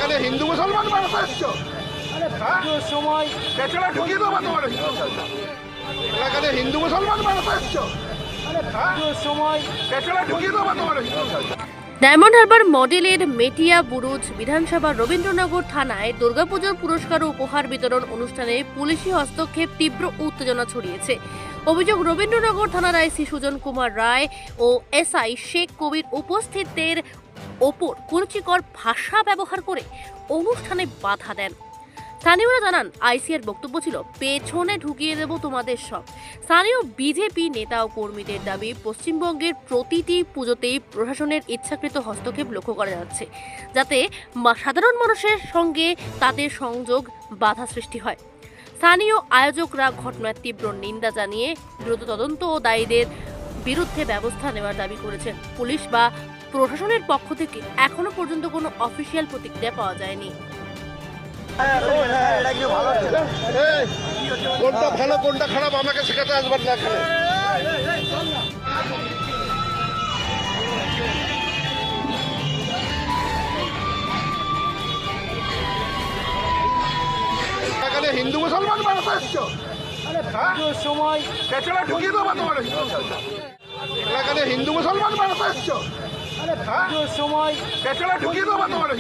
এলাকাতে হিন্দু মুসলমান মানুষ আসছো সময় পেছনে ঢুকিয়ে দেবো তোমার এলাকাতে হিন্দু মুসলমান মানুষ আসছো সময় পেছনে ঢুকিয়ে দেবো তোমার ডায়মন্ড হারবার মডেলের মেটিয়া বুরুজ বিধানসভা রবীন্দ্রনগর থানায় দুর্গাপুজোর পুরস্কার ও উপহার বিতরণ অনুষ্ঠানে পুলিশি হস্তক্ষেপ তীব্র উত্তেজনা ছড়িয়েছে। অভিযোগ, রবীন্দ্রনগর থানার আইসি সুজন কুমার রায় ও এসআই শেখ কবির উপস্থিতের ওপর কুরুচিকর ভাষা ব্যবহার করে অনুষ্ঠানে বাধা দেন। স্থানীয়রা জানান, আইসির বক্তব্য ছিল, পেছনে ঢুকিয়ে দেব তোমাদের সব। স্থানীয় বিজেপি নেতা ও কর্মীদের দাবি, পশ্চিমবঙ্গের প্রতিটি পুজোতেই প্রশাসনের ইচ্ছাকৃত হস্তক্ষেপ লক্ষ্য করা যাচ্ছে, যাতে সাধারণ মানুষের সঙ্গে তাদের সংযোগ বাধা সৃষ্টি হয়। স্থানীয় আয়োজকরা ঘটনার তীব্র নিন্দা জানিয়ে দ্রুত তদন্ত ও দায়ীদের বিরুদ্ধে ব্যবস্থা নেওয়ার দাবি করেছেন। পুলিশ বা প্রশাসনের পক্ষ থেকে এখনো পর্যন্ত কোনো অফিসিয়াল প্রতিক্রিয়া পাওয়া যায়নি। কোনটা ভালো কোনটা খারাপ আমাকে শেখাতে আসবার না এখানে। এলাকাতে হিন্দু মুসলমান মানুষ আসছো সময় পেছনে ঢুকিয়ে দেবো তোমার এলাকাতে হিন্দু মুসলমান মানুষ আসছো সময় পেছনে ঢুকিয়ে দেবো তোমার